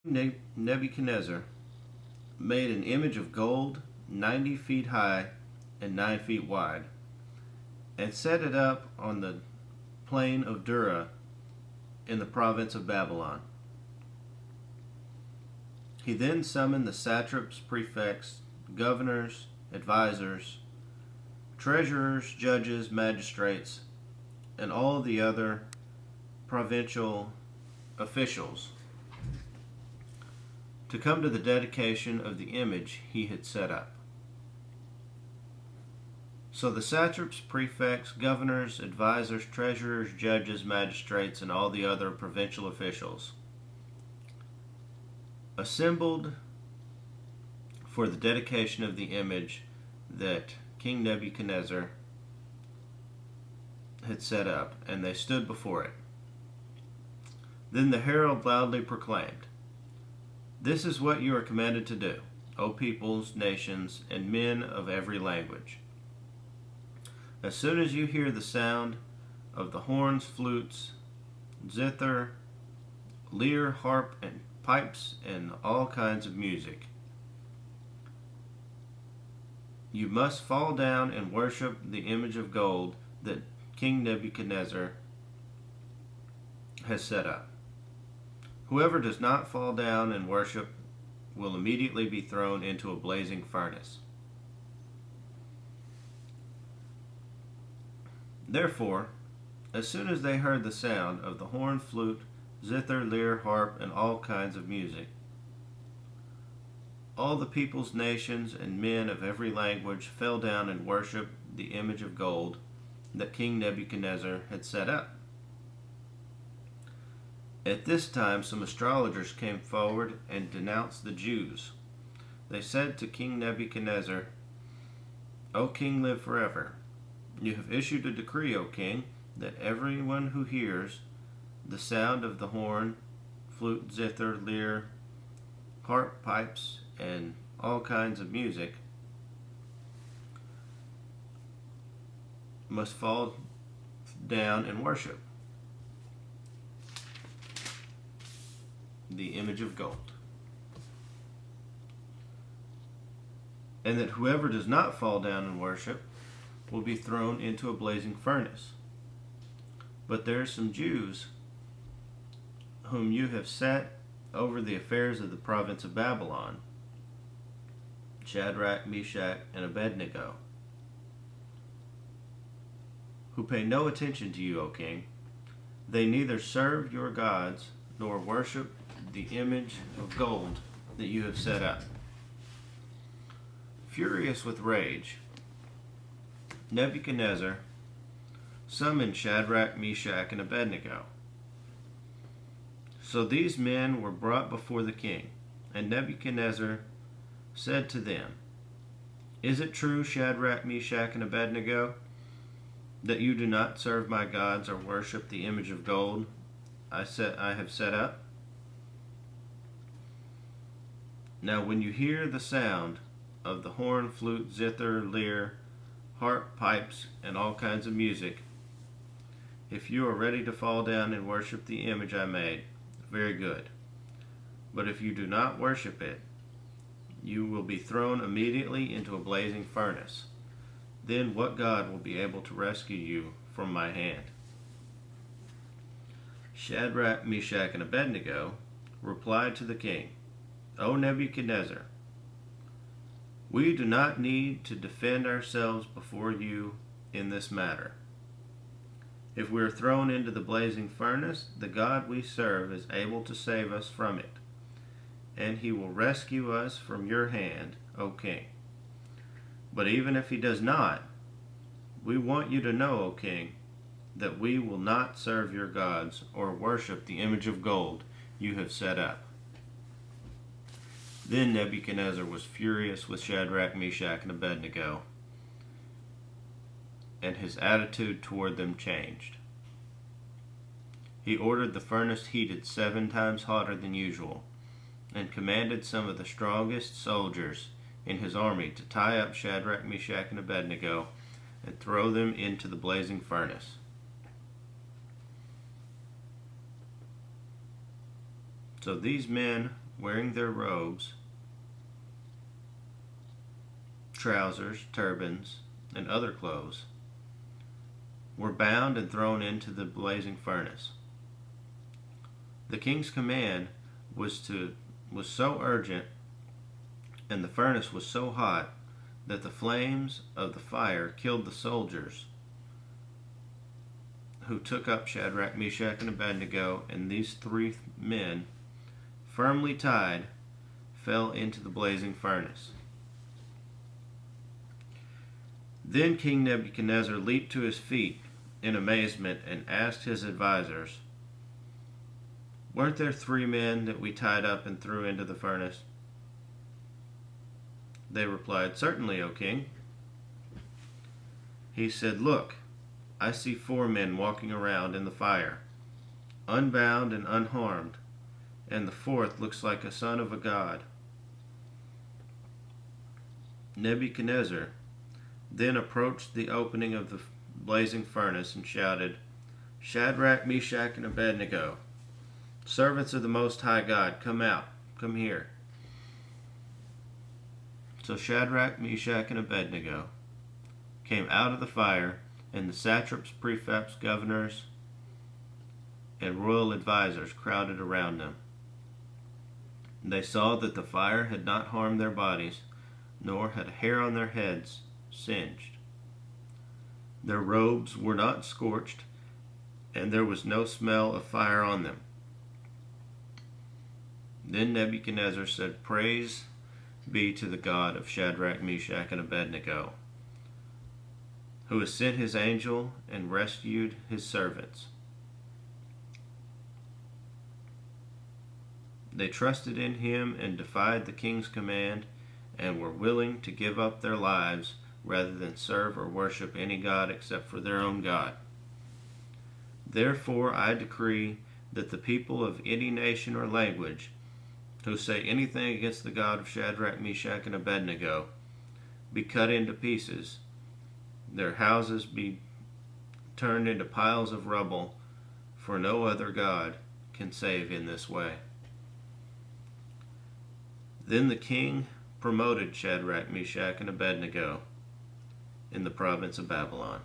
Nebuchadnezzar made an image of gold 90 feet high and 9 feet wide, and set it up on the plain of Dura in the province of Babylon. He then summoned the satraps, prefects, governors, advisors, treasurers, judges, magistrates, and all the other provincial officials to come to the dedication of the image he had set up. So the satraps, prefects, governors, advisors, treasurers, judges, magistrates, and all the other provincial officials assembled for the dedication of the image that King Nebuchadnezzar had set up, and they stood before it. Then the herald loudly proclaimed, "This is what you are commanded to do, O peoples, nations, and men of every language. As soon as you hear the sound of the horns, flutes, zither, lyre, harp, and pipes, and all kinds of music, you must fall down and worship the image of gold that King Nebuchadnezzar has set up. Whoever does not fall down and worship will immediately be thrown into a blazing furnace." Therefore, as soon as they heard the sound of the horn, flute, zither, lyre, harp, and all kinds of music, all the peoples, nations, and men of every language fell down and worshipped the image of gold that King Nebuchadnezzar had set up. At this time, some astrologers came forward and denounced the Jews. They said to King Nebuchadnezzar, "O king, live forever. You have issued a decree, O king, that everyone who hears the sound of the horn, flute, zither, lyre, harp, pipes, and all kinds of music must fall down and worship the image of gold, and that whoever does not fall down and worship will be thrown into a blazing furnace. But there are some Jews whom you have set over the affairs of the province of Babylon, Shadrach, Meshach, and Abednego, who pay no attention to you, O king. They neither serve your gods nor worship the image of gold that you have set up." Furious with rage, Nebuchadnezzar summoned Shadrach, Meshach, and Abednego. So these men were brought before the king, and Nebuchadnezzar said to them, "Is it true, Shadrach, Meshach, and Abednego, that you do not serve my gods or worship the image of gold I have set up? Now when you hear the sound of the horn, flute, zither, lyre, harp, pipes, and all kinds of music, if you are ready to fall down and worship the image I made, very good. But if you do not worship it, you will be thrown immediately into a blazing furnace. Then what God will be able to rescue you from my hand?" Shadrach, Meshach, and Abednego replied to the king, "O Nebuchadnezzar, we do not need to defend ourselves before you in this matter. If we are thrown into the blazing furnace, the God we serve is able to save us from it, and he will rescue us from your hand, O king. But even if he does not, we want you to know, O king, that we will not serve your gods or worship the image of gold you have set up." Then Nebuchadnezzar was furious with Shadrach, Meshach, and Abednego, and his attitude toward them changed. He ordered the furnace heated 7 times hotter than usual, and commanded some of the strongest soldiers in his army to tie up Shadrach, Meshach, and Abednego and throw them into the blazing furnace. So these men wearing their robes, trousers, turbans, and other clothes, were bound and thrown into the blazing furnace. The king's command was so urgent, and the furnace was so hot, that the flames of the fire killed the soldiers who took up Shadrach, Meshach, and Abednego, and these three men, firmly tied, fell into the blazing furnace. Then King Nebuchadnezzar leaped to his feet in amazement and asked his advisors, "Weren't there 3 men that we tied up and threw into the furnace?" They replied, "Certainly, O king." He said, "Look, I see 4 men walking around in the fire, unbound and unharmed, and the 4th looks like a son of a god." Nebuchadnezzar then approached the opening of the blazing furnace and shouted, "Shadrach, Meshach, and Abednego, servants of the Most High God, come out, come here." So Shadrach, Meshach, and Abednego came out of the fire, and the satraps, prefects, governors, and royal advisors crowded around them. They saw that the fire had not harmed their bodies, nor had a hair on their heads singed. Their robes were not scorched, and there was no smell of fire on them. Then Nebuchadnezzar said, "Praise be to the God of Shadrach, Meshach, and Abednego, who has sent his angel and rescued his servants. They trusted in him and defied the king's command, and were willing to give up their lives rather than serve or worship any god except for their own God. Therefore I decree that the people of any nation or language who say anything against the God of Shadrach, Meshach, and Abednego be cut into pieces, their houses be turned into piles of rubble, for no other God can save in this way." Then the king promoted Shadrach, Meshach, and Abednego in the province of Babylon.